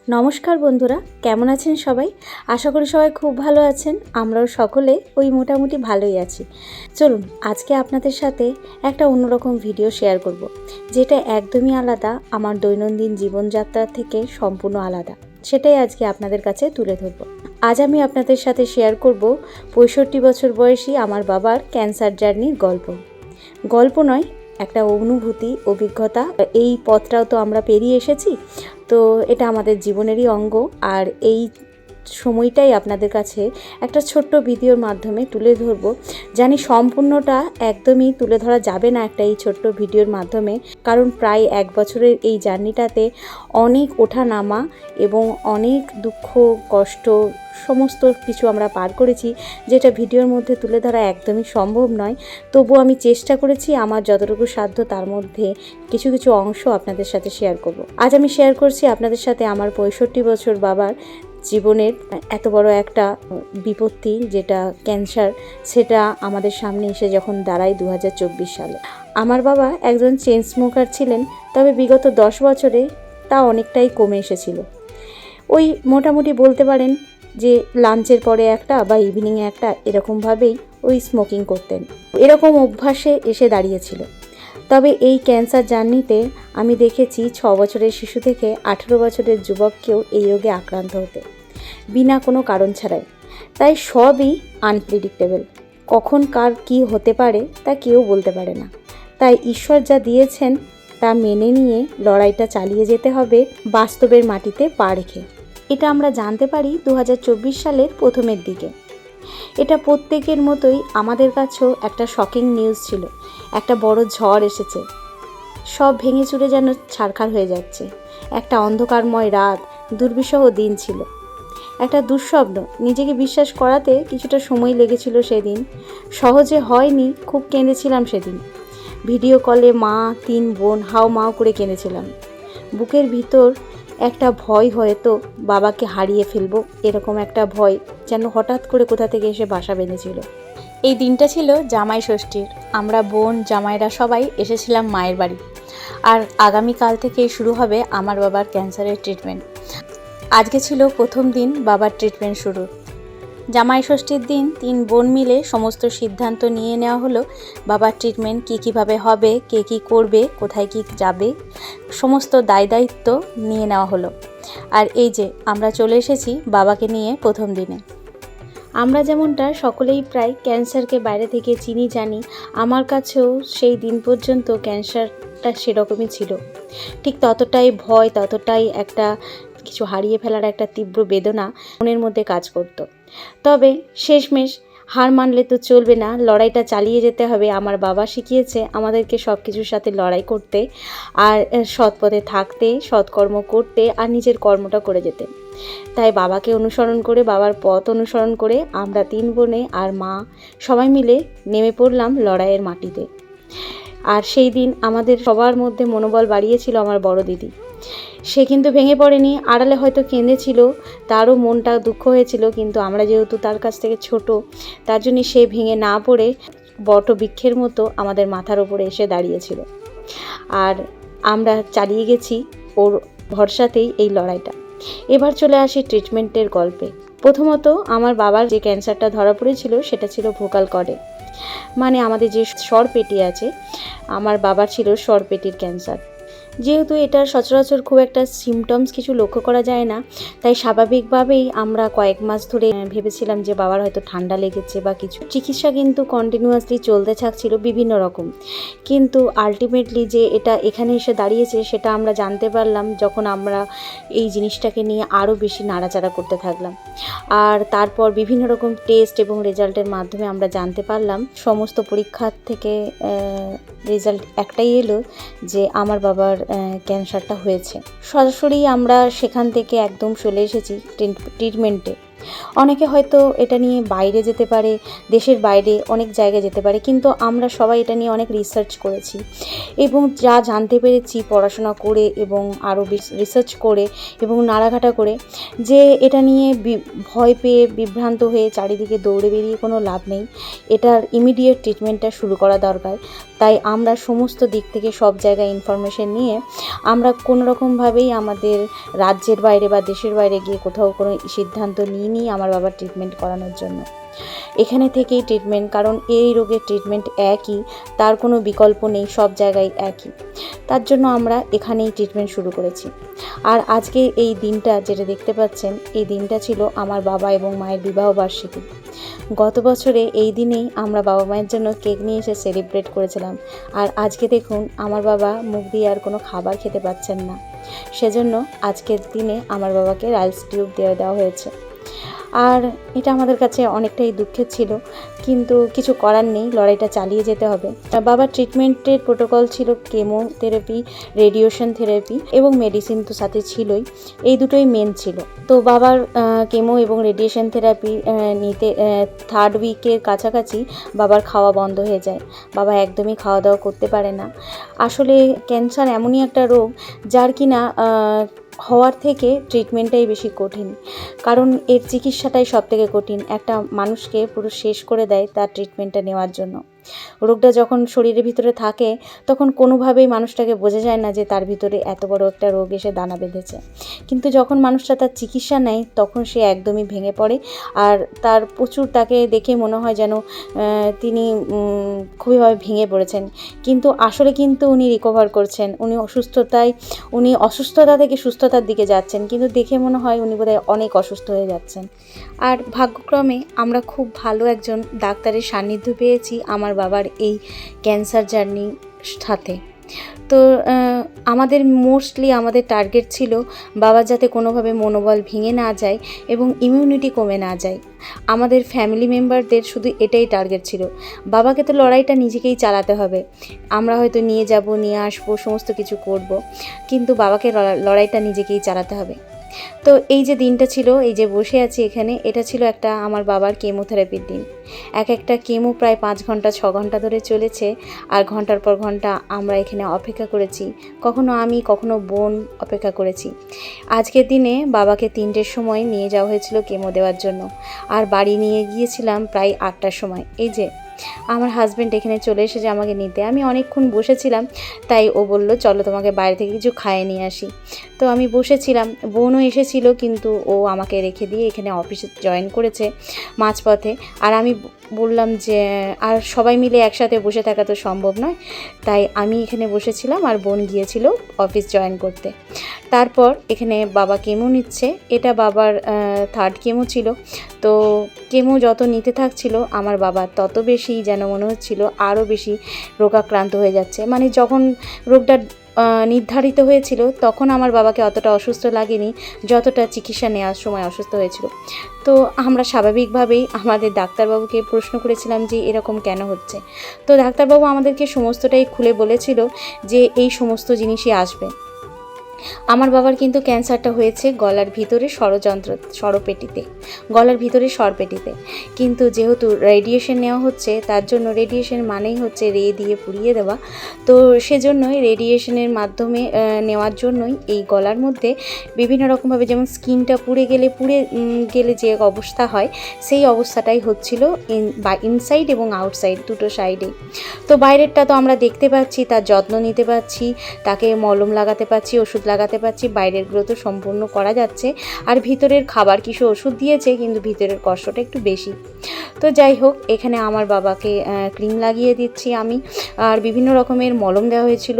নমস্কার বন্ধুরা, কেমন আছেন সবাই? আশা করি সবাই খুব ভালো আছেন। আমরাও সকলে ওই মোটামুটি ভালোই আছি। চলুন আজকে আপনাদের সাথে একটা অন্যরকম ভিডিও শেয়ার করব, যেটা একদমই আলাদা, আমার দৈনন্দিন জীবনযাত্রা থেকে সম্পূর্ণ আলাদা। সেটাই আজকে আপনাদের কাছে তুলে ধরব। আজ আমি আপনাদের সাথে শেয়ার করব 65 বছর বয়সী আমার বাবার ক্যান্সার জার্নির গল্প নয়, একটা অনুভূতি, অভিজ্ঞতা। এই পথটাও তো আমরা পেরিয়ে এসেছি, তো এটা আমাদের জীবনেরই অঙ্গ। আর এই সময়টাই আপনাদের কাছে একটা ছোট্ট ভিডিওর মাধ্যমে তুলে ধরব। জানি সম্পূর্ণটা একদমই তুলে ধরা যাবে না একটা এই ছোট্ট ভিডিওর মাধ্যমে, কারণ প্রায় 1 বছরের এই জার্নিটাতে অনেক ওঠা নামা এবং অনেক দুঃখ কষ্ট সমস্ত কিছু আমরা পার করেছি, যেটা ভিডিওর মধ্যে তুলে ধরা একদমই সম্ভব নয়। তবু আমি চেষ্টা করেছি আমার যতটুকু সাধ্য তার মধ্যে কিছু কিছু অংশ আপনাদের সাথে শেয়ার করব। আজ আমি শেয়ার করছি আপনাদের সাথে আমার 65 বছর বাবার জীবনের এত বড় একটা বিপত্তি, যেটা ক্যান্সার, সেটা আমাদের সামনে এসে যখন দাঁড়ায় 2024 সালে। আমার বাবা একজন চেইন স্মোকার ছিলেন, তবে বিগত 10 বছরে তা অনেকটাই কমে এসেছিল। ওই মোটামুটি বলতে পারেন যে লাঞ্চের পরে একটা বা ইভিনিংয়ে একটা এরকমভাবেই ওই স্মোকিং করতেন। এরকম অভ্যাসে এসে দাঁড়িয়েছিল। তবে এই ক্যান্সার জার্নিতে আমি দেখেছি 6 বছরের শিশু থেকে 18 বছরের যুবককেও এই রোগে আক্রান্ত হতে, বিনা কোনো কারণ ছাড়াই। তাই সবই আনপ্রেডিক্টেবল, কখন কার কী হতে পারে তা কেউ বলতে পারে না। তাই ঈশ্বর যা দিয়েছেন তা মেনে নিয়ে লড়াইটা চালিয়ে যেতে হবে বাস্তবের মাটিতে পা রেখে। এটা আমরা জানতে পারি 2024 সালের প্রথমের দিকে। এটা প্রত্যেকের মতোই আমাদের কাছেও একটা শকিং নিউজ ছিল। একটা বড় ঝড় এসেছে, সব ভেঙে চুরে যেন ছারখার হয়ে যাচ্ছে। একটা অন্ধকারময় রাত, দুর্বিষহ দিন ছিল, একটা দুঃস্বপ্ন। নিজেকে বিশ্বাস করাতে কিছুটা সময় লেগেছিল সেদিন, সহজে হয়নি। খুব কেঁদেছিলাম সেদিন। ভিডিও কলে মা, 3 বোন হাউমাউ করে কেঁদেছিলাম। বুকের ভিতর একটা ভয়, হয়তো বাবাকে হারিয়ে ফেলবো, এরকম একটা ভয় যেন হঠাৎ করে কোথা থেকে এসে বাসা বেঁধেছিল। এই দিনটা ছিল জামাই ষষ্ঠীর। আমরা বোন জামাইরা সবাই এসেছিলাম মায়ের বাড়ি। আর আগামীকাল থেকেই শুরু হবে আমার বাবার ক্যান্সারের ট্রিটমেন্ট। আজকে ছিল প্রথম দিন বাবার ট্রিটমেন্ট শুরু। জামাই ষষ্ঠীর দিন 3 বোন মিলে সমস্ত সিদ্ধান্ত নিয়ে নেওয়া হলো বাবার ট্রিটমেন্ট কীভাবে হবে, কে কী করবে, কোথায় কী যাবে, সমস্ত দায়িত্ব নিয়ে নেওয়া হলো। আর এই যে আমরা চলে এসেছি বাবাকে নিয়ে প্রথম দিনে। আমরা যেমনটা সকলেই প্রায় ক্যান্সারকে বাইরে থেকে চিনি জানি, আমার কাছেও সেই দিন পর্যন্ত ক্যান্সারটা সেরকমই ছিল। ঠিক ততটাই ভয়, ততটাই একটা কিছু হারিয়ে ফেলার একটা তীব্র বেদনা মনের মধ্যে কাজ করত। তবে শেষমেশ হার মানলে তো চলবে না, লড়াইটা চালিয়ে যেতে হবে। আমার বাবা শিখিয়েছে আমাদেরকে সব কিছুর সাথে লড়াই করতে, আর সৎ পথে থাকতে, সৎকর্ম করতে, আর নিজের কর্মটা করে যেতে। তাই বাবাকে অনুসরণ করে, বাবার পথ অনুসরণ করে আমরা 3 বোনে আর মা সবাই মিলে নেমে পড়লাম লড়াইয়ের মাটিতে। আর সেই দিন আমাদের সবার মধ্যে মনোবল বাড়িয়েছিল আমার বড় দিদি। সে কিন্তু ভেঙে পড়েনি, আড়ালে হয়তো কেঁদেছিল, তারও মনটা দুঃখ হয়েছিল, কিন্তু আমরা যেহেতু তার কাছ থেকে ছোট, তার জন্য সে ভেঙে না পড়ে বটবৃক্ষের মতো আমাদের মাথার ওপরে এসে দাঁড়িয়েছিল। আর আমরা চালিয়ে গেছি ওর ভরসাতেই এই লড়াইটা। এবার চলে আসি ট্রিটমেন্টের গল্পে। প্রথমত আমার বাবার যে ক্যান্সারটা ধরা পড়েছিল সেটা ছিল ভোকাল কর্ডে, মানে আমাদের যে স্বরপেটি আছে, আমার বাবার ছিল স্বরপেটির ক্যান্সার। যেহেতু এটার সচরাচর খুব একটা সিমটমস কিছু লক্ষ্য করা যায় না, তাই স্বাভাবিকভাবেই আমরা কয়েক মাস ধরে ভেবেছিলাম যে বাবার হয়তো ঠান্ডা লেগেছে বা কিছু। চিকিৎসা কিন্তু কন্টিনিউয়াসলি চলতে থাকছিল বিভিন্ন রকম, কিন্তু আলটিমেটলি যে এটা এখানে এসে দাঁড়িয়েছে সেটা আমরা জানতে পারলাম যখন আমরা এই জিনিসটাকে নিয়ে আরও বেশি নাড়াচাড়া করতে থাকলাম। আর তারপর বিভিন্ন রকম টেস্ট এবং রেজাল্টের মাধ্যমে আমরা জানতে পারলাম, সমস্ত পরীক্ষার থেকে রেজাল্ট একটাই এলো যে আমার বাবার ক্যান্সারটা হয়েছে। সরাসরি আমরা সেখান থেকে একদম চলে এসেছি ট্রিটমেন্টে। অনেকে হয়তো এটা নিয়ে বাইরে যেতে পারে, দেশের বাইরে অনেক জায়গায় যেতে পারে, কিন্তু আমরা সবাই এটা নিয়ে অনেক রিসার্চ করেছি এবং যা জানতে পেরেছি পড়াশোনা করে এবং আরও রিসার্চ করে এবং নাড়াঘাটা করে, যে এটা নিয়ে ভয় পেয়ে বিভ্রান্ত হয়ে চারিদিকে দৌড়ে বেরিয়ে কোনো লাভ নেই। এটার ইমিডিয়েট ট্রিটমেন্টটা শুরু করা দরকার। তাই আমরা সমস্ত দিক থেকে সব জায়গায় ইনফরমেশন নিয়ে আমরা কোনো রকমভাবেই আমাদের রাজ্যের বাইরে বা দেশের বাইরে গিয়ে কোথাও কোনো সিদ্ধান্ত নিইনি আমার বাবার ট্রিটমেন্ট করানোর জন্য। এখানে থেকেই ট্রিটমেন্ট, কারণ এই রোগের ট্রিটমেন্ট একই, তার কোনো বিকল্প নেই, সব জায়গায় একই। তার জন্য আমরা এখানেই ট্রিটমেন্ট শুরু করেছি। আর আজকে এই দিনটা যেটা দেখতে পাচ্ছেন, এই দিনটা ছিল আমার বাবা এবং মায়ের বিবাহবার্ষিকী। গত বছরে এই দিনেই আমরা বাবা মায়ের জন্য কেক নিয়ে এসে সেলিব্রেট করেছিলাম। আর আজকে দেখুন আমার বাবা মুখ দিয়ে আর কোনো খাবার খেতে পাচ্ছেন না, সেজন্য আজকের দিনে আমার বাবাকে রাইস টিউব দেওয়া হয়েছে। আর এটা আমাদের কাছে অনেকটাই দুঃখের ছিল, কিন্তু কিছু করার নেই, লড়াইটা চালিয়ে যেতে হবে। বাবার ট্রিটমেন্টের প্রোটোকল ছিল কেমোথেরাপি, রেডিয়েশন থেরাপি এবং মেডিসিন তো সাথে ছিলই, এই দুটোই মেন ছিল। তো বাবার কেমো এবং রেডিয়েশন থেরাপি নিতে 3rd উইকের কাছাকাছি বাবার খাওয়া বন্ধ হয়ে যায়। বাবা একদমই খাওয়া দাওয়া করতে পারে না। আসলে ক্যান্সার এমনই একটা রোগ যার কিনা হওয়ার থেকে ট্রিটমেন্টটাই বেশি কঠিন, কারণ এর চিকিৎসাটাই সবথেকে কঠিন। একটা মানুষকে পুরো শেষ করে দেয় তার ট্রিটমেন্টটা নেওয়ার জন্য। রোগটা যখন শরীরের ভিতরে থাকে তখন কোনোভাবেই মানুষটাকে বোঝা যায় না যে তার ভিতরে এত বড় একটা রোগ এসে দানা বেঁধেছে, কিন্তু যখন মানুষটা তার চিকিৎসা নেয় তখন সে একদমই ভেঙে পড়ে। আর তার প্রচুর, তাকে দেখে মনে হয় যেন তিনি খুবইভাবে ভেঙে পড়েছেন, কিন্তু আসলে কিন্তু উনি রিকভার করছেন, উনি অসুস্থতা থেকে সুস্থতার দিকে যাচ্ছেন, কিন্তু দেখে মনে হয় উনি বোধহয় অনেক অসুস্থ হয়ে যাচ্ছেন। আর ভাগ্যক্রমে আমরা খুব ভালো একজন ডাক্তারের সান্নিধ্য পেয়েছি আমার বাবার এই ক্যান্সার জার্নির সাথে। তো আমাদের টার্গেট ছিল বাবার যাতে কোনোভাবে মনোবল ভেঙে না যায় এবং ইমিউনিটি কমে না যায়। আমাদের ফ্যামিলি মেম্বারদের শুধু এটাই টার্গেট ছিল। বাবাকে তো লড়াইটা নিজেকেই চালাতে হবে, আমরা হয়তো নিয়ে যাব, নিয়ে আসবো, সমস্ত কিছু করব, কিন্তু বাবাকে লড়াইটা নিজেকেই চালাতে হবে। তো এই যে দিনটা ছিল, এই যে বসে আছি এখানে, এটা ছিল একটা আমার বাবার কেমোথেরাপির দিন। একটা কেমো প্রায় 5 ঘন্টা 6 ঘন্টা ধরে চলেছে, আর ঘন্টার পর ঘন্টা আমরা এখানে অপেক্ষা করেছি। কখনো আমি, কখনো বোন অপেক্ষা করেছি। আজকের দিনে বাবাকে 3টের সময় নিয়ে যাওয়া হয়েছিল কেমো দেওয়ার জন্য, আর বাড়ি নিয়ে গিয়েছিলাম প্রায় 8টার সময়। এই যে আমার হাজব্যান্ড এখানে চলে এসেছে আমাকে নিতে। আমি অনেকক্ষণ বসেছিলাম, তাই ও বলল চলো তোমাকে বাইরে থেকে কিছু খাইয়ে নিয়ে আসি। তো আমি বসেছিলাম, বোনও এসেছিল, কিন্তু ও আমাকে রেখে দিয়ে এখানে অফিসে জয়েন করেছে মাঝপথে। আর আমি বললাম যে আর সবাই মিলে একসাথে বসে থাকা তো সম্ভব নয়, তাই আমি এখানে বসেছিলাম আর বোন গিয়েছিল অফিস জয়েন করতে। তারপর এখানে বাবা কেমো নিচ্ছে, এটা বাবার 3rd কেমো ছিল। তো কেমো যত নিতে থাকছিল আমার বাবা তত বেশি যেন মনে হচ্ছিল আরও বেশি রোগাক্রান্ত হয়ে যাচ্ছে। মানে যখন রোগটা নির্ধারিত হয়েছিল তখন আমার বাবাকে অতটা অসুস্থ লাগেনি যতটা চিকিৎসা নেওয়ার সময় অসুস্থ হয়েছিল। তো আমরা স্বাভাবিকভাবেই আমাদের ডাক্তারবাবুকে প্রশ্ন করেছিলাম যে এরকম কেন হচ্ছে। তো ডাক্তারবাবু আমাদেরকে সমস্তটাই খুলে বলেছিল যে এই সমস্ত জিনিসই আসবে। আমার বাবার কিন্তু ক্যান্সারটা হয়েছে গলার ভিতরে স্বরপেটিতে, গলার ভিতরে স্বরপেটিতে। কিন্তু যেহেতু রেডিয়েশন নেওয়া হচ্ছে, তার জন্য রেডিয়েশন মানেই হচ্ছে রে দিয়ে পুড়িয়ে দেওয়া, তো সেজন্যই রেডিয়েশনের মাধ্যমে নেওয়ার জন্যই এই গলার মধ্যে বিভিন্ন রকমভাবে, যেমন স্কিনটা পুড়ে গেলে যে অবস্থা হয় সেই অবস্থাটাই হচ্ছিল ইনসাইড এবং আউটসাইড দুটো সাইডে। তো বাইরেরটা তো আমরা দেখতে পাচ্ছি, তার যত্ন নিতে পারছি, তাকে মলম লাগাতে পারছি, ওষুধ লাগাতে পারছি, বাইরেরগুলো তো সম্পূর্ণ করা যাচ্ছে। আর ভিতরের খাবার কিছু ওষুধ দিয়েছে, কিন্তু ভিতরের কষ্টটা একটু বেশি। তো যাই হোক, এখানে আমার বাবাকে ক্রিম লাগিয়ে দিচ্ছি আমি, আর বিভিন্ন রকমের মলম দেওয়া হয়েছিল,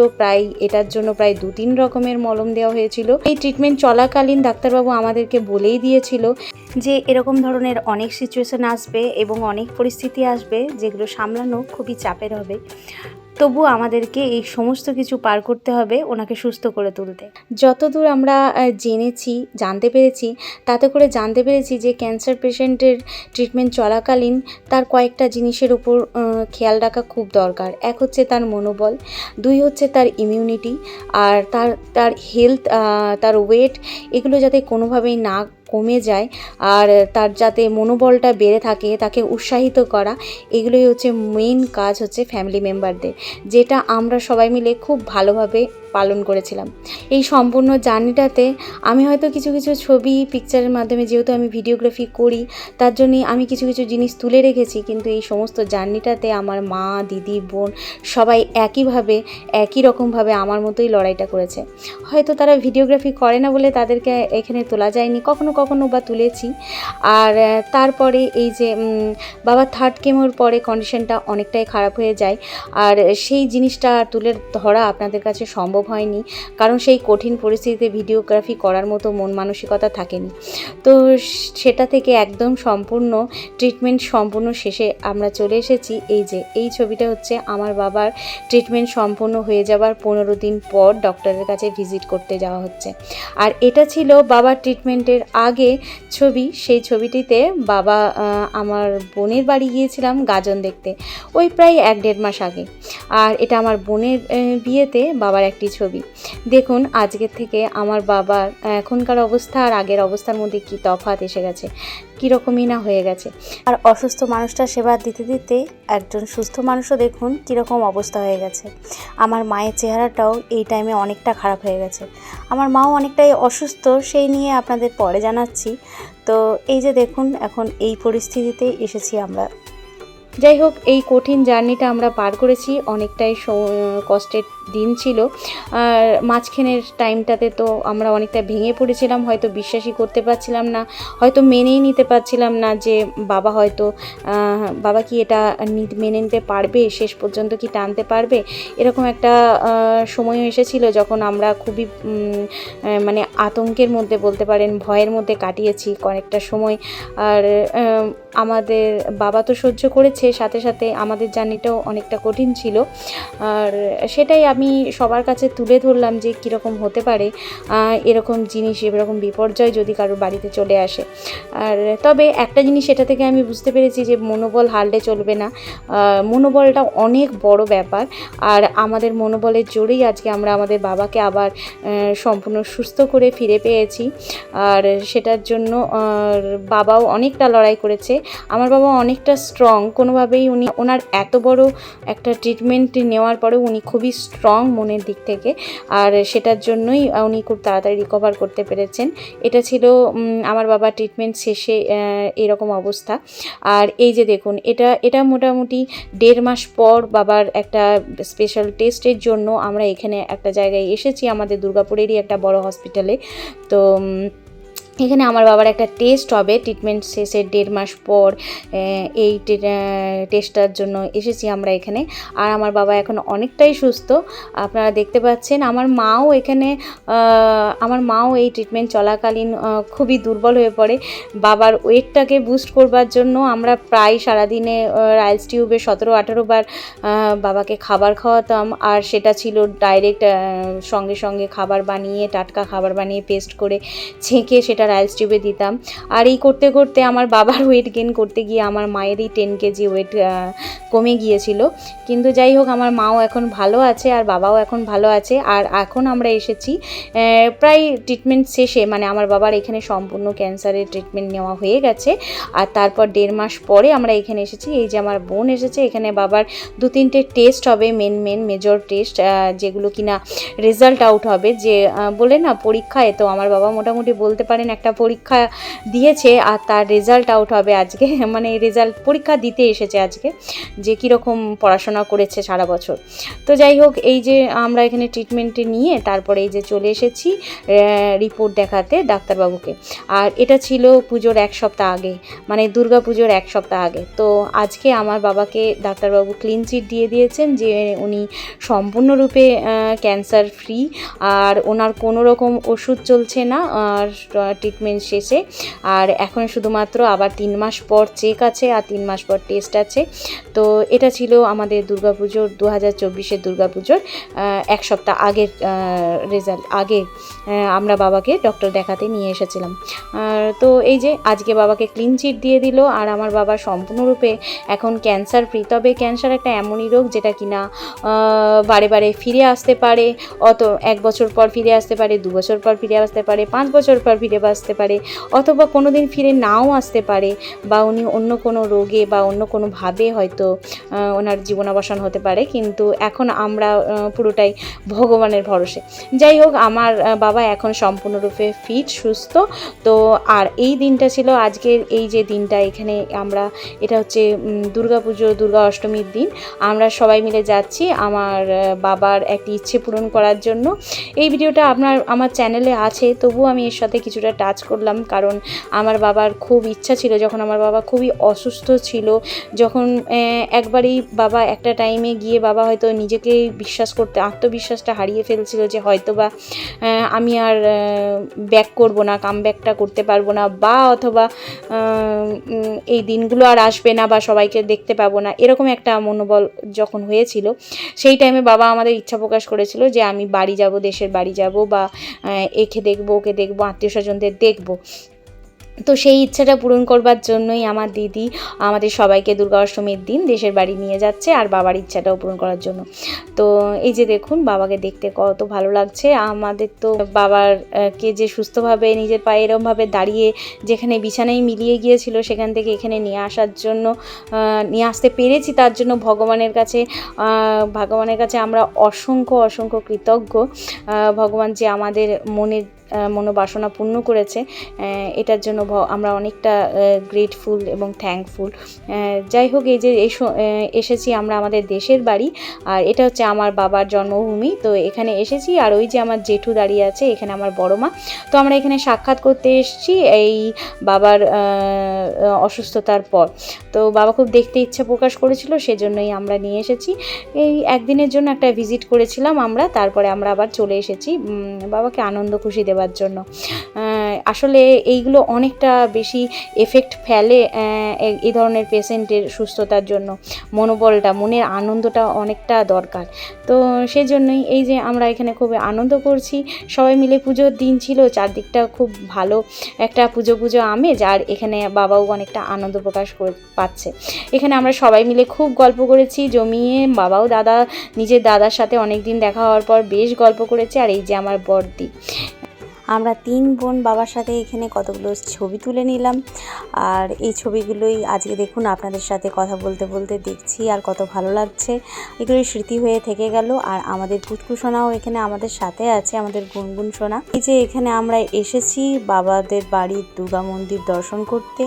এটার জন্য প্রায় 2-3 রকমের মলম দেওয়া হয়েছিল। এই ট্রিটমেন্ট চলাকালীন ডাক্তারবাবু আমাদেরকে বলেই দিয়েছিল যে এরকম ধরনের অনেক সিচুয়েশন আসবে এবং অনেক পরিস্থিতি আসবে যেগুলো সামলানো খুবই চাপের হবে। তবু আমাদেরকে এই সমস্ত কিছু পার করতে হবে ওনাকে সুস্থ করে তুলতে। যতদূর আমরা জানতে পেরেছি, তাতে করে জানতে পেরেছি যে ক্যান্সার পেশেন্টের ট্রিটমেন্ট চলাকালীন তার কয়েকটা জিনিসের উপর খেয়াল রাখা খুব দরকার। এক হচ্ছে তার মনোবল, 2 হচ্ছে তার ইমিউনিটি, আর তার হেলথ, তার ওয়েট, এগুলো যাতে কোনোভাবেই না কমে যায়, আর তার যাতে মনোবলটা বেড়ে থাকে, তাকে উৎসাহিত করা, এগুলোই হচ্ছে মেইন কাজ হচ্ছে ফ্যামিলি মেম্বারদের, যেটা আমরা সবাই মিলে খুব ভালোভাবে পালন করেছিলাম। এই সম্পূর্ণ জার্নিটাতে আমি হয়তো কিছু কিছু ছবি পিকচারের মাধ্যমে, যেহেতু আমি ভিডিওগ্রাফি করি তার জন্যই আমি কিছু কিছু জিনিস তুলে রেখেছি, কিন্তু এই সমস্ত জার্নিটাতে আমার মা, দিদি, বোন সবাই একই রকমভাবে আমার মতোই লড়াইটা করেছে। হয়তো তারা ভিডিওগ্রাফি করে না বলে তাদেরকে এখানে তোলা যায়নি, কখনো কখনো বা তুলেছি। আর তারপরে এই যে বাবা থার্ড কেমোর পরে কন্ডিশনটা অনেকটাই খারাপ হয়ে যায়, আর সেই জিনিসটা তুলে ধরা আপনাদের কাছে সম্ভব হয়নি, কারণ সেই কঠিন পরিস্থিতিতে ভিডিওগ্রাফি করার মতো মন মানসিকতা থাকেনি। তো সেটা থেকে একদম সম্পূর্ণ ট্রিটমেন্ট সম্পূর্ণ শেষে আমরা চলে এসেছি। এই ছবিটা হচ্ছে আমার বাবার ট্রিটমেন্ট সম্পূর্ণ হয়ে যাবার 15 দিন পর ডক্টরের কাছে ভিজিট করতে যাওয়া হচ্ছে। আর এটা ছিল বাবার ট্রিটমেন্টের আগে ছবি। সেই ছবিটিতে বাবা আমার বোনের বাড়ি গিয়েছিলাম গাজন দেখতে, ওই প্রায় 1-1.5 মাস আগে। আর এটা আমার বোনের বিয়েতে বাবার একটি ছবি। দেখুন আজকের থেকে আমার বাবার এখনকার অবস্থা আর আগের অবস্থার মধ্যে কী তফাৎ এসে গেছে, কীরকমই না হয়ে গেছে। আর অসুস্থ মানুষটার সেবা দিতে দিতে একজন সুস্থ মানুষও দেখুন কীরকম অবস্থা হয়ে গেছে। আমার মায়ের চেহারাটাও এই টাইমে অনেকটা খারাপ হয়ে গেছে। আমার মাও অনেকটাই অসুস্থ, সেই নিয়ে আপনাদের পরে জানাচ্ছি। তো এই যে দেখুন এখন এই পরিস্থিতিতে এসেছি আমরা। যাই হোক, এই কঠিন জার্নিটা আমরা পার করেছি, অনেকটাই কষ্টের দিন ছিল। আর মাঝখানের টাইমটাতে তো আমরা অনেকটা ভেঙে পড়েছিলাম, হয়তো বিশ্বাসই করতে পারছিলাম না, হয়তো মেনেই নিতে পারছিলাম না যে বাবা কি এটা মেনে নিতে পারবে, শেষ পর্যন্ত কি টানতে পারবে। এরকম একটা সময় এসেছিল যখন আমরা খুবই মানে আতঙ্কের মধ্যে বলতে পারেন, ভয়ের মধ্যে কাটিয়েছি কয়েকটা সময়। আর আমাদের বাবা তো সহ্য করেছে, সাথে সাথে আমাদের জার্নিটাও অনেকটা কঠিন ছিল। আর সেটাই আমি সবার কাছে তুলে ধরলাম যে কীরকম হতে পারে এরকম জিনিস, এরকম বিপর্যয় যদি কারোর বাড়িতে চলে আসে। আর তবে একটা জিনিস এটা থেকে আমি বুঝতে পেরেছি যে মনোবল হারলে চলবে না, মনোবলটা অনেক বড় ব্যাপার। আর আমাদের মনোবলের জোরেই আজকে আমরা আমাদের বাবাকে আবার সম্পূর্ণ সুস্থ করে ফিরে পেয়েছি। আর সেটার জন্য বাবাও অনেকটা লড়াই করেছে। আমার বাবা অনেকটা স্ট্রং, কোনোভাবেই ওনার এত বড় একটা ট্রিটমেন্ট নেওয়ার পরেও উনি খুবই স্ট্রং মনের দিক থেকে, আর সেটার জন্যই উনি খুব তাড়াতাড়ি রিকভার করতে পেরেছেন। এটা ছিল আমার বাবা ট্রিটমেন্ট শেষে এরকম অবস্থা। আর এই যে দেখুন এটা মোটামুটি 1.5 মাস পর বাবার একটা স্পেশাল টেস্টের জন্য আমরা এখানে একটা জায়গায় এসেছি, আমাদের দুর্গাপুরেরই একটা বড় হসপিটালে। তো এখানে আমার বাবার একটা টেস্ট হবে ট্রিটমেন্ট শেষে 1.5 মাস পর। এই টেস্টটার জন্য এসেছি আমরা এখানে। আর আমার বাবা এখন অনেকটাই সুস্থ, আপনারা দেখতে পাচ্ছেন। আমার মাও এই ট্রিটমেন্ট চলাকালীন খুবই দুর্বল হয়ে পড়ে। বাবার ওয়েটটাকে বুস্ট করবার জন্য আমরা প্রায় সারাদিনে রাইলস টিউবে 17-18 বার বাবাকে খাবার খাওয়াতাম। আর সেটা ছিল ডাইরেক্ট সঙ্গে সঙ্গে খাবার বানিয়ে, টাটকা খাবার বানিয়ে পেস্ট করে ছেঁকে সেটা রাইলস টিউবে দিতাম। আর এই করতে করতে আমার বাবার ওয়েট গেইন করতে গিয়ে আমার মায়েরই 10 কেজি ওয়েট কমে গিয়েছিল। কিন্তু যাই হোক, আমার মাও এখন ভালো আছে আর বাবাও এখন ভালো আছে। আর এখন আমরা এসেছি প্রায় ট্রিটমেন্ট শেষে, মানে আমার বাবার এখানে সম্পূর্ণ ক্যান্সারের ট্রিটমেন্ট নেওয়া হয়ে গেছে। আর তারপর 1.5 মাস পরে আমরা এখানে এসেছি। এই যে আমার বোন এসেছে, এখানে বাবার 2-3টে টেস্ট হবে, মেজর টেস্ট, যেগুলো কিনা রেজাল্ট আউট হবে। যে বলে না পরীক্ষায়, তো আমার বাবা মোটামুটি বলতে পারেন একটা পরীক্ষা দিয়েছে আর তার রেজাল্ট আউট হবে আজকে, মানে পরীক্ষা দিতে এসেছে আজকে, যে কীরকম পড়াশোনা করেছে সারা বছর। তো যাই হোক, এই যে আমরা এখানে ট্রিটমেন্টে নিয়ে তারপরে এই যে চলে এসেছি রিপোর্ট দেখাতে ডাক্তারবাবুকে। আর এটা ছিল পুজোর 1 সপ্তাহ আগে, মানে দুর্গা পুজোর 1 সপ্তাহ আগে। তো আজকে আমার বাবাকে ডাক্তারবাবু ক্লিন চিট দিয়ে দিয়েছেন যে উনি সম্পূর্ণরূপে ক্যান্সার ফ্রি, আর ওনার কোনো রকম ওষুধ চলছে না আর ট্রিটমেন্ট শেষে। আর এখন শুধুমাত্র আবার 3 মাস পর চেক আছে আর 3 মাস পর টেস্ট আছে। তো এটা ছিল আমাদের দুর্গাপুজোর 2024-এর দুর্গাপুজোর 1 সপ্তাহ আগের রেজাল্ট। আগে আমরা বাবাকে ডক্টর দেখাতে নিয়ে এসেছিলাম। তো এই যে আজকে বাবাকে ক্লিন চিট দিয়ে দিল। আর আমার বাবা সম্পূর্ণরূপে এখন ক্যান্সার ফ্রি। তবে ক্যান্সার একটা এমনই রোগ যেটা কিনা বারে বারে ফিরে আসতে পারে, 1 বছর পর ফিরে আসতে পারে, 2 বছর পর ফিরে আসতে পারে, 5 বছর পর ফিরে আসতে পারে, অথবা কোনো দিন ফিরে নাও আসতে পারে, বা উনি অন্য কোনো রোগে বা অন্য কোনোভাবে হয়তো ওনার জীবনাবসান হতে পারে। কিন্তু এখন আমরা পুরোটাই ভগবানের ভরসে। যাই হোক, আমার বাবা এখন সম্পূর্ণরূপে ফিট, সুস্থ। তো আর এই দিনটা ছিল আজকের এই যে দিনটা, এখানে আমরা, এটা হচ্ছে দুর্গাপুজো, দুর্গা অষ্টমীর দিন। আমরা সবাই মিলে যাচ্ছি আমার বাবার একটি ইচ্ছে পূরণ করার জন্য। এই ভিডিওটা আমার চ্যানেলে আছে, তবুও আমি এর সাথে কিছুটা টাচ করলাম, কারণ আমার বাবার খুব ইচ্ছা ছিল, যখন আমার বাবা খুবই অসুস্থ ছিল, যখন একবারই বাবা একটা টাইমে গিয়ে বাবা হয়তো নিজেকেই বিশ্বাস করতে, আত্মবিশ্বাসটা হারিয়ে ফেলছিল যে হয়তো বা আমি আর ব্যাক করব না, কাম ব্যাকটা করতে পারবো না, বা অথবা এই দিনগুলো আর আসবে না, বা সবাইকে দেখতে পাবো না, এরকম একটা মনোবল যখন হয়েছিল, সেই টাইমে বাবা আমাদের ইচ্ছা প্রকাশ করেছিল যে আমি বাড়ি যাব, দেশের বাড়ি যাব, বা একে দেখবো, ওকে দেখবো, আত্মীয় স্বজনদের দেখবো। তো সেই ইচ্ছাটা পূরণ করবার জন্যই আমার দিদি আমাদের সবাইকে দুর্গা অষ্টমীর দিন দেশের বাড়ি নিয়ে যাচ্ছে, আর বাবার ইচ্ছাটাও পূরণ করার জন্য। তো এই যে দেখুন, বাবাকে দেখতে কত ভালো লাগছে। আমাদের তো বাবার কে যে সুস্থভাবে নিজের পায়ে এরমভাবে দাঁড়িয়ে, যেখানে বিছানায় মিলিয়ে গিয়েছিল, সেখান থেকে এখানে নিয়ে আসার জন্য, নিয়ে আসতে পেরেছি, তার জন্য ভগবানের কাছে আমরা অসংখ্য অসংখ্য কৃতজ্ঞ। ভগবান যে আমাদের মনোবাসনা পূর্ণ করেছে, এটার জন্য আমরা অনেকটা গ্রেটফুল এবং থ্যাঙ্কফুল। যাই হোক, এই যে এসেছি আমরা আমাদের দেশের বাড়ি, আর এটা হচ্ছে আমার বাবার জন্মভূমি। তো এখানে এসেছি, আর ওই যে আমার জেঠু দাঁড়িয়ে আছে, এখানে আমার বড় মা। তো আমরা এখানে সাক্ষাৎ করতে এসেছি এই বাবার অসুস্থতার পর। তো বাবা খুব দেখতে ইচ্ছা প্রকাশ করেছিল, সেজন্যই আমরা নিয়ে এসেছি। এই একদিনের জন্য একটা ভিজিট করেছিলাম আমরা, তারপরে আমরা আবার চলে এসেছি বাবাকে আনন্দ খুশি দেওয়ার জন্য। আসলে এইগুলো অনেকটা বেশি এফেক্ট ফেলে এই ধরনের পেশেন্টের সুস্থতার জন্য। মনোবলটা, মনের আনন্দটা অনেকটা দরকার। তো সেই জন্যই এই যে আমরা এখানে খুব আনন্দ করছি সবাই মিলে। পুজোর দিন ছিল, চারদিকটা খুব ভালো একটা পুজো আমেজ, আর এখানে বাবাও অনেকটা আনন্দ প্রকাশ পাচ্ছে। এখানে আমরা সবাই মিলে খুব গল্প করেছি জমিয়ে। বাবাও নিজের দাদার সাথে অনেক দিন দেখা হওয়ার পর বেশ গল্প করেছে। আর এই যে আমার বড়দি, আমরা 3 বোন বাবার সাথে এখানে কতগুলো ছবি তুলে নিলাম। আর এই ছবিগুলোই আজকে দেখুন আপনাদের সাথে কথা বলতে বলতে দেখছি, আর কত ভালো লাগছে। এগুলোই স্মৃতি হয়ে থেকে গেল। আর আমাদের পুচকু সোনাও এখানে আমাদের সাথে আছে, আমাদের গুনগুন সোনা। এই যে এখানে আমরা এসেছি বাবাদের বাড়ির দুর্গা মন্দির দর্শন করতে।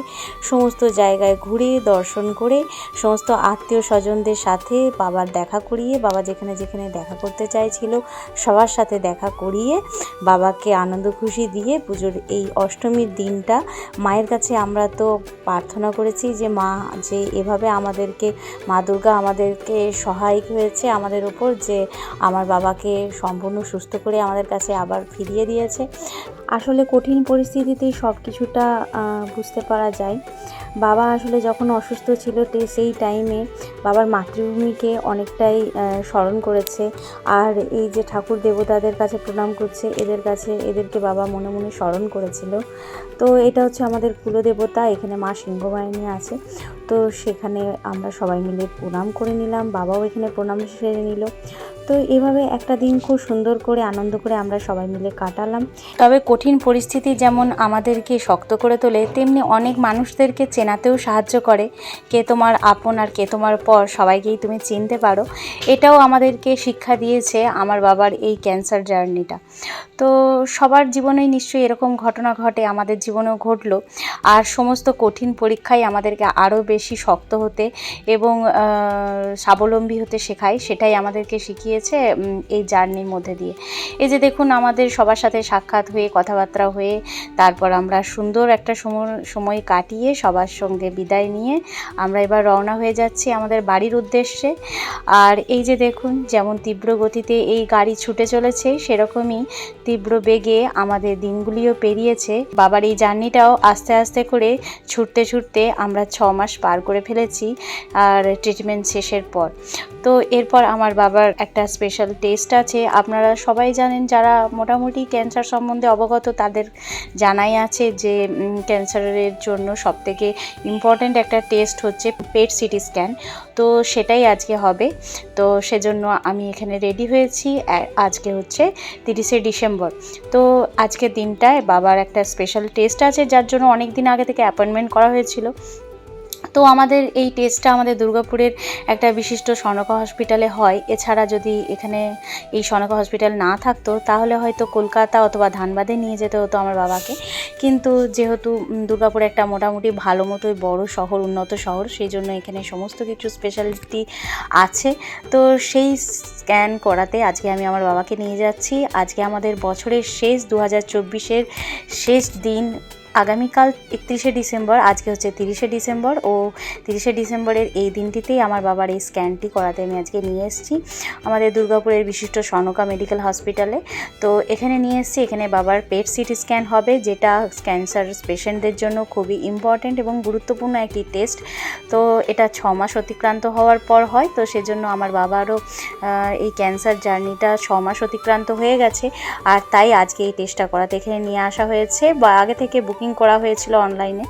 সমস্ত জায়গায় ঘুরে দর্শন করে, সমস্ত আত্মীয় স্বজনদের সাথে বাবার দেখা করিয়ে, বাবা যেখানে যেখানে দেখা করতে চাইছিল সবার সাথে দেখা করিয়ে, বাবাকে আনন্দ খুশি দিয়ে পুজোর এই অষ্টমীর দিনটা মায়ের কাছে আমরা তো প্রার্থনা করেছি যে মা, যে এভাবে মা দুর্গা আমাদেরকে সহায়ক হয়েছে আমাদের উপর, যে আমার বাবাকে সম্পূর্ণ সুস্থ করে আমাদের কাছে আবার ফিরিয়ে দিয়েছে। আসলে কঠিন পরিস্থিতিতেই সব কিছুটা বুঝতে পারা যায়। বাবা আসলে যখন অসুস্থ ছিল সেই টাইমে বাবার মাতৃভূমিকে অনেকটাই স্মরণ করেছে। আর এই যে ঠাকুর দেবতাদের কাছে প্রণাম করছে, এদেরকে বাবা মনে মনে স্মরণ করেছিল। তো এটা হচ্ছে আমাদের কুলদেবতা, এখানে মা সিংহবাহিনী আছে। তো সেখানে আমরা সবাই মিলে প্রণাম করে নিলাম, বাবাও এখানে প্রণাম সেরে নিল। তো এভাবে একটা দিন খুব সুন্দর করে আনন্দ করে আমরা সবাই মিলে কাটালাম। তবে কঠিন পরিস্থিতি যেমন আমাদেরকে শক্ত করে তোলে, তেমনি অনেক মানুষদেরকে চেনাতেও সাহায্য করে। কে তোমার আপন আর কে তোমার পর, সবাইকেই তুমি চিনতে পারো। এটাও আমাদেরকে শিক্ষা দিয়েছে আমার বাবার এই ক্যান্সার জার্নিটা। তো সবার জীবনেই নিশ্চয়ই এরকম ঘটনা ঘটে, আমাদের জীবনেও ঘটলো। আর সমস্ত কঠিন পরীক্ষায় আমাদেরকে আরও বেশি শক্ত হতে এবং স্বাবলম্বী হতে শেখায়, সেটাই আমাদেরকে শিখিয়েছে এই জার্নির মধ্যে দিয়ে। এই যে দেখুন, আমাদের সবার সাথে সাক্ষাৎ হয়ে, কথাবার্তা হয়ে, তারপর আমরা সুন্দর একটা সময় কাটিয়ে সবার সঙ্গে বিদায় নিয়ে আমরা এবার রওনা হয়ে যাচ্ছি আমাদের বাড়ির উদ্দেশ্যে। আর এই যে দেখুন, যেমন তীব্র গতিতে এই গাড়ি ছুটে চলেছে, সেরকমই তীব্র বেগে আমাদের দিনগুলিও পেরিয়েছে। বাবার এই জার্নিটাও আস্তে আস্তে করে ছুটতে ছুটতে আমরা 6 মাস পার করে ফেলেছি আর ট্রিটমেন্ট শেষের পর। তো এরপর আমার বাবার একটা স্পেশাল টেস্ট আছে। আপনারা সবাই জানেন, যারা মোটামুটি ক্যান্সার সম্বন্ধে অবগত তাদের জানাই আছে যে ক্যান্সারের জন্য সবথেকে ইম্পর্ট্যান্ট একটা টেস্ট হচ্ছে পেট সিটি স্ক্যান। তো সেটাই আজকে হবে। তো সেজন্য আমি এখানে রেডি হয়েছি। আজকে হচ্ছে 30শে ডিসেম্বর। তো আজকের দিনটায় বাবার একটা স্পেশাল টেস্ট আছে, যার জন্য অনেক দিন আগে থেকে অ্যাপয়েন্টমেন্ট করা হয়েছিল। তো আমাদের এই টেস্টটা আমাদের দুর্গাপুরের একটা বিশিষ্ট সনকা হসপিটালে হয়। এছাড়া যদি এখানে এই সনকা হসপিটাল না থাকতো তাহলে হয়তো কলকাতা অথবা ধানবাদে নিয়ে যেতে হতো আমার বাবাকে। কিন্তু যেহেতু দুর্গাপুর একটা মোটামুটি ভালো মতোই বড় শহর, উন্নত শহর, সেই জন্য এখানে সমস্ত কিছু স্পেশালিটি আছে। তো সেই স্ক্যান করাতে আজকে আমি আমার বাবাকে নিয়ে যাচ্ছি। আজকে আমাদের বছরের শেষ 2024-এর শেষ দিন। আগামীকাল 31শে ডিসেম্বর, আজকে হচ্ছে 30শে ডিসেম্বর। ও 30শে ডিসেম্বরের এই দিনটিতেই আমার বাবার এই স্ক্যানটি করাতে আমি আজকে নিয়ে এসেছি আমাদের দুর্গাপুরের বিশিষ্ট সনকা মেডিকেল হসপিটালে। তো এখানে নিয়ে এসেছি, এখানে বাবার পেট সিটি স্ক্যান হবে, যেটা ক্যান্সার পেশেন্টদের জন্য খুবই ইম্পর্ট্যান্ট এবং গুরুত্বপূর্ণ একটি টেস্ট। তো এটা 6 মাস অতিক্রান্ত হওয়ার পর হয়। তো সেজন্য আমার বাবারও এই ক্যান্সার জার্নিটা 6 মাস অতিক্রান্ত হয়ে গেছে, আর তাই আজকে এই টেস্টটা করাতে এখানে নিয়ে আসা হয়েছে। বা আগে থেকে বুকিং করা হয়েছিল অনলাইনে।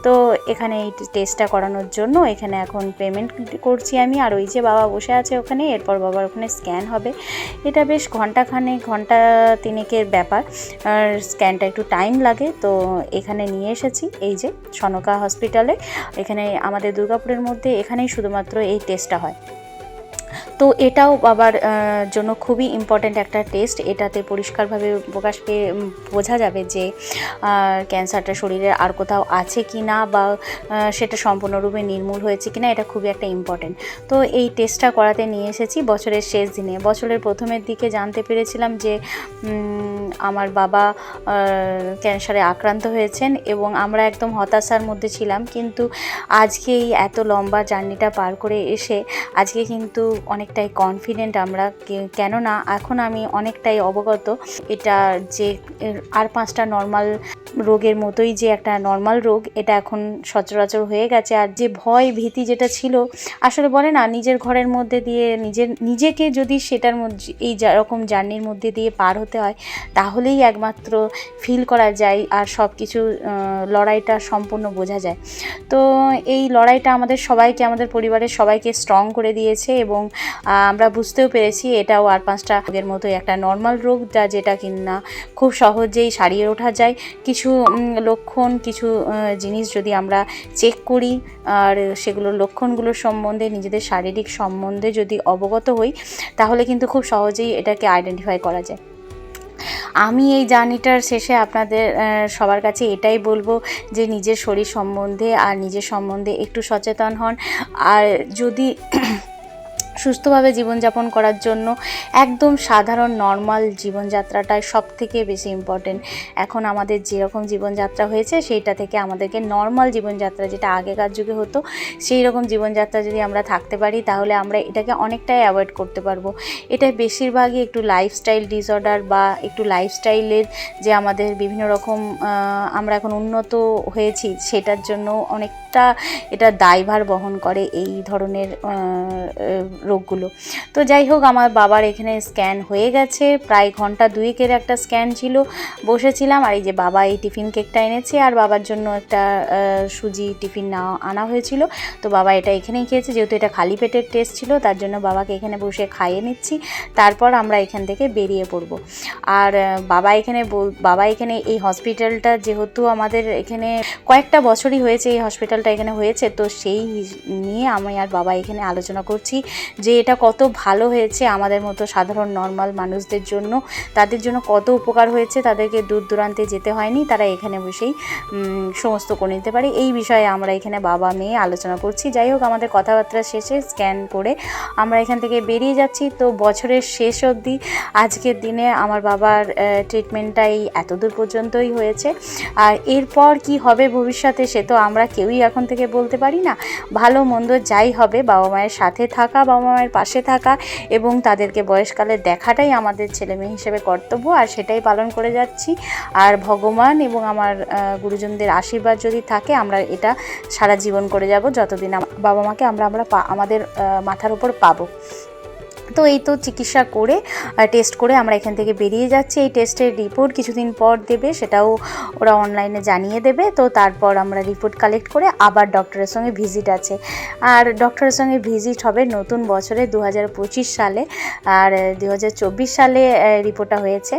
তো এখানে এই টেস্টটা করানোর জন্য এখানে এখন পেমেন্ট করছি আমি। আর ওই যে বাবা বসে আছে ওখানে, এরপর বাবার ওখানে স্ক্যান হবে। এটা বেশ ঘন্টা 3-এর ব্যাপার, আর স্ক্যানটা একটু টাইম লাগে। তো এখানে নিয়ে এসেছি এই যে সনকা হসপিটালে। এখানে আমাদের দুর্গাপুরের মধ্যে এখানেই শুধুমাত্র এই টেস্টটা হয়। তো এটাও বাবার জন্য খুবই ইম্পর্ট্যান্ট একটা টেস্ট। এটাতে পরিষ্কারভাবে প্রকাশ পেয়ে বোঝা যাবে যে ক্যান্সারটা শরীরে আর কোথাও আছে কি না, বা সেটা সম্পূর্ণরূপে নির্মূল হয়েছে কি না। এটা খুবই একটা ইম্পর্ট্যান্ট। তো এই টেস্টটা করাতে নিয়ে এসেছি বছরের শেষ দিনে। বছরের প্রথমের দিকে জানতে পেরেছিলাম যে আমার বাবা ক্যান্সারে আক্রান্ত হয়েছেন এবং আমরা একদম হতাশার মধ্যে ছিলাম। কিন্তু আজকে এই এত লম্বা জার্নিটা পার করে এসে আজকে কিন্তু অনেকটাই কনফিডেন্ট আমরা, কেননা এখন আমি অনেকটাই অবগত এটা যে আর 5টা নর্মাল রোগের মতোই যে একটা নর্মাল রোগ, এটা এখন সচরাচর হয়ে গেছে। আর যে ভয় ভীতি যেটা ছিল, আসলে বলে না, নিজের ঘরের মধ্যে দিয়ে নিজেকে যদি সেটার মধ্যে এই রকম জার্নির মধ্যে দিয়ে পার হতে হয়, তাহলেই একমাত্র ফিল করা যায় আর সব কিছু লড়াইটা সম্পূর্ণ বোঝা যায়। তো এই লড়াইটা আমাদের সবাইকে, আমাদের পরিবারের সবাইকে স্ট্রং করে দিয়েছে এবং আমরা বুঝতেও পেরেছি এটাও আর 5টা রোগের মতোই একটা নর্মাল রোগ, যেটা কিনা খুব সহজেই সারিয়ে ওঠা যায়। কিছু লক্ষণ, কিছু জিনিস যদি আমরা চেক করি আর সেগুলোর লক্ষণগুলোর সম্বন্ধে, নিজেদের শারীরিক সম্বন্ধে যদি অবগত হই, তাহলে কিন্তু খুব সহজেই এটাকে আইডেন্টিফাই করা যায়। আমি এই জার্নিটার শেষে আপনাদের সবার কাছে এটাই বলবো যে নিজের শরীর সম্বন্ধে আর নিজের সম্বন্ধে একটু সচেতন হন। আর যদি সুস্থভাবে জীবনযাপন করার জন্য একদম সাধারণ নর্মাল জীবনযাত্রাটাই সবথেকে বেশি ইম্পর্টেন্ট। এখন আমাদের যেরকম জীবনযাত্রা হয়েছে সেইটা থেকে আমাদেরকে নর্মাল জীবনযাত্রা, যেটা আগেকার যুগে হতো, সেই রকম জীবনযাত্রা যদি আমরা থাকতে পারি, তাহলে আমরা এটাকে অনেকটাই অ্যাভয়েড করতে পারবো। এটা বেশিরভাগই একটু লাইফস্টাইল ডিসঅর্ডার বা একটু লাইফস্টাইলের যে আমাদের বিভিন্ন রকম আমরা এখন উন্নত হয়েছি, সেটার জন্য অনেকটা এটা দায়ভার বহন করে এই ধরনের রোগগুলো। তো যাই হোক, আমার বাবার এখানে স্ক্যান হয়ে গেছে, প্রায় ঘন্টা 2-এর একটা স্ক্যান ছিল। বসেছিলাম, আর এই যে বাবা এই টিফিন কেকটা এনেছে, আর বাবার জন্য একটা সুজি টিফিন আনা হয়েছিল। তো বাবা এটা এখানেই খেয়েছে, যেহেতু এটা খালি পেটের টেস্ট ছিল, তার জন্য বাবাকে এখানে বসে খাইয়ে নিচ্ছি। তারপর আমরা এখান থেকে বেরিয়ে পড়ব। আর বাবা এখানে এই হসপিটালটা, যেহেতু আমাদের এখানে কয়েকটা বছরই হয়েছে এই হসপিটালটা এখানে হয়েছে, তো সেই নিয়ে আমি আর বাবা এখানে আলোচনা করছি যে এটা কত ভালো হয়েছে আমাদের মতো সাধারণ নর্মাল মানুষদের জন্য। তাদের জন্য কত উপকার হয়েছে, তাদেরকে দূর দূরান্তে যেতে হয়নি, তারা এখানে বসেই সমস্ত করে নিতে পারে। এই বিষয়ে আমরা এখানে বাবা মেয়ে আলোচনা করছি। যাই হোক, আমাদের কথাবার্তা শেষে স্ক্যান করে আমরা এখান থেকে বেরিয়ে যাচ্ছি। তো বছরের শেষ অবধি আজকের দিনে আমার বাবার ট্রিটমেন্টটাই এতদূর পর্যন্তই হয়েছে। আর এরপর কি হবে ভবিষ্যতে, সে তো আমরা কেউই এখন থেকে বলতে পারি না। ভালো মন্দ যাই হবে, বাবা মায়ের সাথে থাকা, বাবা বাবা মায়ের পাশে থাকা এবং তাদেরকে বয়সকালে দেখাটাই আমাদের ছেলেমেয়ে হিসেবে কর্তব্য, আর সেটাই পালন করে যাচ্ছি। আর ভগবান এবং আমার গুরুজনদের আশীর্বাদ যদি থাকে আমরা এটা সারা জীবন করে যাব, যতদিন বাবা মাকে আমরা আমাদের মাথার উপর পাবো। তো এই তো চিকিৎসা করে টেস্ট করে আমরা এখান থেকে বেরিয়ে যাচ্ছি। এই টেস্টের রিপোর্ট কিছুদিন পর দেবে, সেটাও ওরা অনলাইনে জানিয়ে দেবে। তো তারপর আমরা রিপোর্ট কালেক্ট করে আবার ডক্টরের সঙ্গে ভিজিট আছে, আর ডক্টরের সঙ্গে ভিজিট হবে নতুন বছরে 2025 সালে, আর 2024 সালে রিপোর্টটা হয়েছে।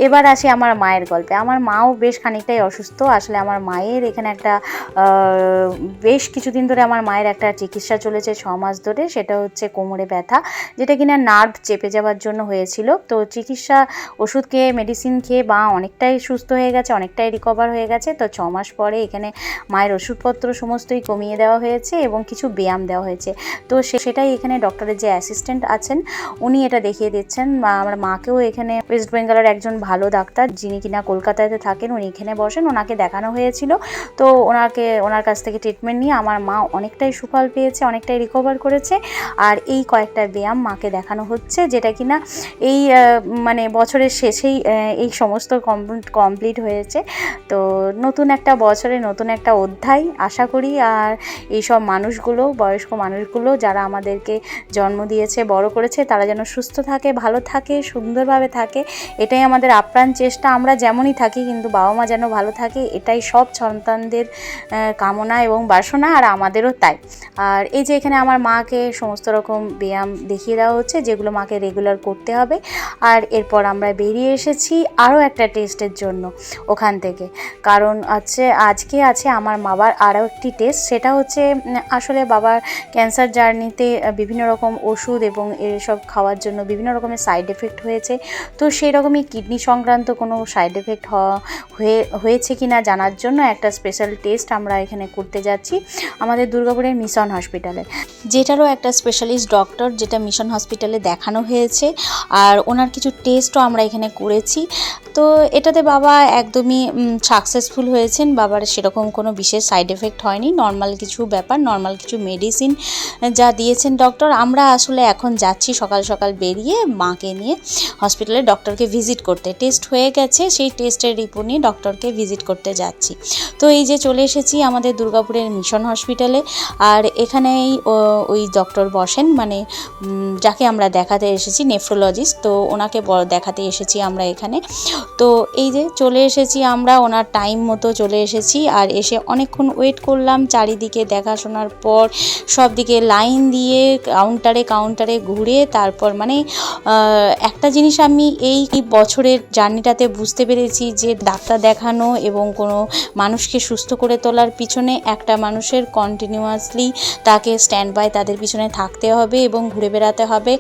এবার আসি আমার মায়ের গল্পে। আমার মাও বেশ খানিকটাই অসুস্থ। আসলে আমার মায়ের এখানে একটা বেশ কিছুদিন ধরে আমার মায়ের একটা চিকিৎসা চলেছে 6 মাস ধরে, সেটা হচ্ছে কোমরে ব্যথা, যেটা কিনা নার্ভ চেপে যাওয়ার জন্য হয়েছিল। তো চিকিৎসা ওষুধ খেয়ে মেডিসিন খেয়ে মা অনেকটাই সুস্থ হয়ে গেছে, অনেকটাই রিকভার হয়ে গেছে। তো 6 মাস পরে এখানে মায়ের ওষুধপত্র সমস্তই কমিয়ে দেওয়া হয়েছে এবং কিছু ব্যায়াম দেওয়া হয়েছে। তো সেটাই এখানে ডক্টরের যে অ্যাসিস্ট্যান্ট আছেন উনি এটা দেখিয়ে দিচ্ছেন। আমার মাকেও এখানে ওয়েস্ট বেঙ্গলের একজন ভালো ডাক্তার যিনি কিনা কলকাতাতে থাকেন উনি এখানে বসেন, ওনাকে দেখানো হয়েছিল। তো ওনার কাছ থেকে ট্রিটমেন্ট নিয়ে আমার মা অনেকটাই সুফল পেয়েছে, অনেকটাই রিকভার করেছে। আর এই কয়েকটা ব্যায়াম মাকে দেখানো হচ্ছে, যেটা কিনা এই মানে বছরের শেষেই এই সমস্ত কমপ্লিট হয়েছে। তো নতুন একটা বছরে নতুন একটা অধ্যায় আশা করি। আর এইসব মানুষগুলো, বয়স্ক মানুষগুলো যারা আমাদেরকে জন্ম দিয়েছে, বড় করেছে, তারা যেন সুস্থ থাকে, ভালো থাকে, সুন্দরভাবে থাকে, এটাই আমাদের আপ্রাণ চেষ্টা। আমরা যেমনই থাকি কিন্তু বাবা মা যেন ভালো থাকে, এটাই সব সন্তানদের কামনা এবং বাসনা, আর আমাদেরও তাই। আর এই যে এখানে আমার মাকে সমস্ত রকম ব্যায়াম দেখিয়ে দেওয়া হচ্ছে যেগুলো মাকে রেগুলার করতে হবে। আর এরপর আমরা বেরিয়ে এসেছি আরও একটা টেস্টের জন্য ওখান থেকে, কারণ আজকে আছে আমার বাবার আরও একটি টেস্ট। সেটা হচ্ছে আসলে বাবার ক্যান্সার জার্নিতে বিভিন্ন রকম ওষুধ এবং এসব খাওয়ার জন্য বিভিন্ন রকমের সাইড এফেক্ট হয়েছে। তো সেই রকমই কিডনি সংক্রান্ত কোনো সাইড এফেক্ট হয়েছে কি না জানার জন্য একটা স্পেশাল টেস্ট আমরা এখানে করতে যাচ্ছি আমাদের দুর্গাপুরের মিশন হসপিটালে, যেটারও একটা স্পেশালিস্ট ডক্টর, যেটা মিশন হসপিটালে দেখানো হয়েছে। আর ওনার কিছু টেস্টও আমরা এখানে করেছি। তো এটাতে বাবা একদমই সাকসেসফুল হয়েছেন। বাবার সেরকম কোনো বিশেষ সাইড এফেক্ট হয়নি, নর্মাল কিছু ব্যাপার, নর্মাল কিছু মেডিসিন যা দিয়েছেন ডক্টর। আমরা আসলে এখন যাচ্ছি সকাল সকাল বেরিয়ে মাকে নিয়ে হসপিটালে ডক্টরকে ভিজিট করতে। টেস্ট হয়ে গেছে, সেই টেস্টের রিপোর্ট নিয়ে ডক্টরকে ভিজিট করতে যাচ্ছি। তো এই যে চলে এসেছি আমাদের দুর্গাপুরের মিশন হসপিটালে। আর এখানেই ওই ডক্টর বসেন, মানে যাকে আমরা দেখাতে এসেছি, নেফ্রোলজিস্ট। তো ওনাকে দেখাতে এসেছি আমরা এখানে। তো এই যে চলে এসেছি আমরা, ওনার টাইম মতো চলে এসেছি। আর এসে অনেকক্ষণ ওয়েট করলাম, চারিদিকে দেখাশোনার পর সব দিকে লাইন দিয়ে কাউন্টারে ঘুরে তারপর মানে একটা জিনিস আমি এই বছরের জার্নিটাতে বুঝতে পেরেছি যে ডাক্তার দেখানো এবং কোনো মানুষকে সুস্থ করে তোলার পিছনে একটা মানুষের কন্টিনিউয়াসলি তাকে স্ট্যান্ড বাই তাদের পিছনে থাকতে হবে এবং ঘুরে বেড়াতে হবে,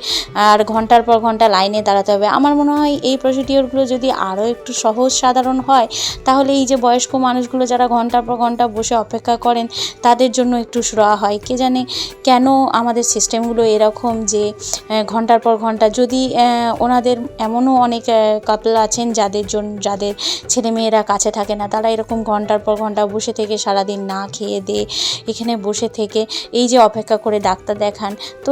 আর ঘন্টার পর ঘন্টা লাইনে দাঁড়াতে হবে। আমার মনে হয় এই প্রসিডিওরগুলো যদি আরও একটু সহজ সাধারণ হয় তাহলে এই যে বয়স্ক মানুষগুলো যারা ঘন্টার পর ঘন্টা বসে অপেক্ষা করেন তাদের জন্য একটু সুরাহা হয়। কে জানে কেন আমাদের সিস্টেমগুলো এরকম যে ঘন্টার পর ঘন্টা, যদি ওনাদের এমনও অনেক কাপল আছেন যাদের ছেলেমেয়েরা কাছে থাকে না, তারা এরকম ঘন্টার পর ঘন্টা বসে থেকে সারাদিন না খেয়ে দিয়ে এখানে বসে থেকে এই যে অপেক্ষা করে ডাক্তার দেখান। তো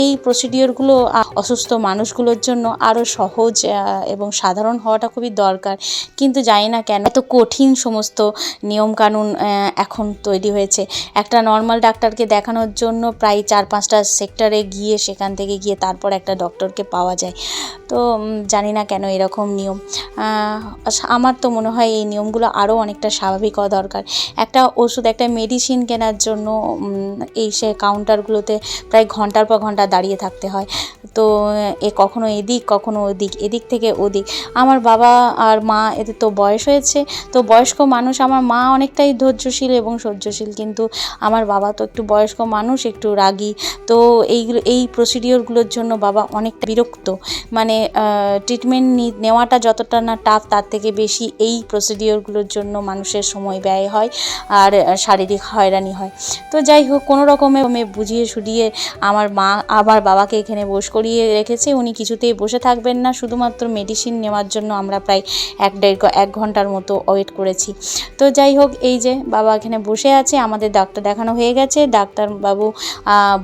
এই প্রসিডিওরগুলো অসুস্থ মানুষগুলোর জন্য আরও সহজ এবং সাধারণ হওয়াটা খুবই দরকার। কিন্তু জানি না কেন এত কঠিন সমস্ত নিয়মকানুন এখন তৈরি হয়েছে। একটা নর্মাল ডাক্তারকে দেখানোর জন্য প্রায় 4-5টা সেক্টরে গিয়ে সেখান থেকে গিয়ে তারপর একটা ডক্টরকে পাওয়া যায়। তো জানি না কেন এরকম নিয়ম। আমার তো মনে হয় এই নিয়মগুলো আরও অনেকটা স্বাভাবিক হওয়া দরকার। একটা ওষুধ, একটা মেডিসিন কেনার জন্য সে কাউন্টারগুলোতে প্রায় ঘন্টার পর ঘন্টা দাঁড়িয়ে থাকতে হয়। তো কখনো এদিক কখনো এদিক থেকে ওদিক। আমার বাবা আর মা এদের তো বয়স হয়েছে, তো বয়স্ক মানুষ। আমার মা অনেকটাই ধৈর্যশীল এবং সহ্যশীল, কিন্তু আমার বাবা তো একটু বয়স্ক মানুষ, একটু রাগী। তো এই প্রসিডিওরগুলোর জন্য বাবা অনেকটা বিরক্ত। মানে ট্রিটমেন্ট নেওয়াটা যতটা না টাফ, তার থেকে বেশি এই প্রসিডিওরগুলোর জন্য মানুষের সময় ব্যয় হয় আর শারীরিক হয়রানি হয়। তো যাই হোক, কোনো রকমে বুঝিয়ে শুধিয়ে আমার মা আবার বাবাকে এখানে বস করিয়ে রেখেছে। উনি কিছুতেই বসে থাকবেন না, শুধুমাত্র মেডিসিন নেওয়ার জন্য আমরা প্রায় 1 ঘন্টার মতো ওয়েট করেছি। তো যাই হোক, এই যে বাবা এখানে বসে আছে, আমাদের ডাক্তার দেখানো হয়ে গেছে। ডাক্তারবাবু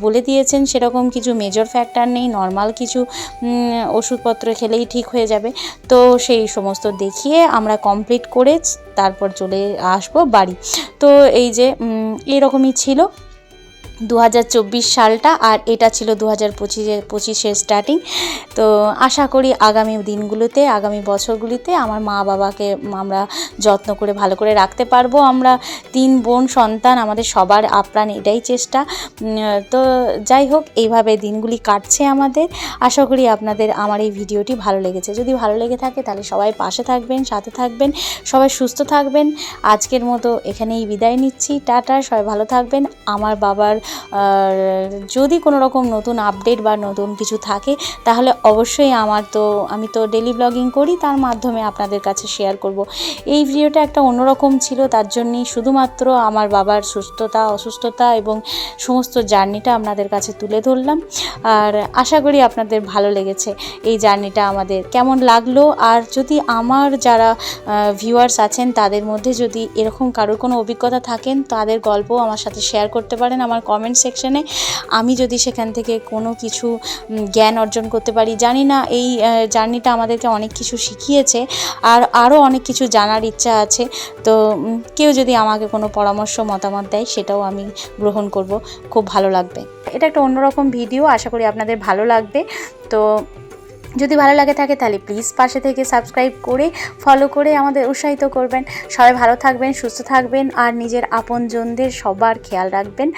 বলে দিয়েছেন সেরকম কিছু মেজর ফ্যাক্টর নেই, নর্মাল কিছু ওষুধপত্র খেলেই ঠিক হয়ে যাবে। তো সেই সমস্ত দেখিয়ে আমরা কমপ্লিট করে তারপর চলে আসবো বাড়ি। তো এই যে এরকমই ছিল 2024 সালটা, আর এটা ছিল 2025-এর স্টার্টিং। তো আশা করি আগামী দিনগুলোতে, আগামী বছরগুলিতে আমার মা বাবাকে আমরা যত্ন করে ভালো করে রাখতে পারবো। আমরা 3 বোন সন্তান, আমাদের সবার আপ্রাণ এটাই চেষ্টা। তো যাই হোক, এইভাবে দিনগুলি কাটছে আমাদের। আশা করি আপনাদের আমার এই ভিডিওটি ভালো লেগেছে। যদি ভালো লেগে থাকে তাহলে সবাই পাশে থাকবেন, সাথে থাকবেন, সবাই সুস্থ থাকবেন। আজকের মতো এখানেই বিদায় নিচ্ছি, টাটা, সবাই ভালো থাকবেন। আমার বাবার যদি কোনো রকম নতুন আপডেট বা নতুন কিছু থাকে তাহলে অবশ্যই আমি তো ডেলি ব্লগিং করি, তার মাধ্যমে আপনাদের কাছে শেয়ার করব। এই ভিডিওটা একটা অন্যরকম ছিল, তার জন্যই শুধুমাত্র আমার বাবার সুস্থতা, অসুস্থতা এবং সমস্ত জার্নিটা আপনাদের কাছে তুলে ধরলাম। আর আশা করি আপনাদের ভালো লেগেছে এই জার্নিটা আমাদের, কেমন লাগলো। আর যদি আমার যারা ভিউয়ার্স আছেন তাদের মধ্যে যদি এরকম কারোর কোনো অভিজ্ঞতা থাকেন, তাদের গল্প আমার সাথে শেয়ার করতে পারেন আমার কমেন্ট সেকশনে। আমি যদি সেখান থেকে কোনো কিছু জ্ঞান অর্জন করতে পারি, জানি না এই জার্নিটা আমাদেরকে অনেক কিছু শিখিয়েছে, আর আরও অনেক কিছু জানার ইচ্ছা আছে। তো কেউ যদি আমাকে কোনো পরামর্শ, মতামত দেয়, সেটাও আমি গ্রহণ করব, খুব ভালো লাগবে। এটা একটা অন্যরকম ভিডিও, আশা করি আপনাদের ভালো লাগবে। তো যদি ভালো লাগে থাকে তাহলে প্লিজ পাশে থেকে সাবস্ক্রাইব করে, ফলো করে আমাদের উৎসাহিত করবেন। সবাই ভালো থাকবেন, সুস্থ থাকবেন, আর নিজের আপনজনদের সবার খেয়াল রাখবেন।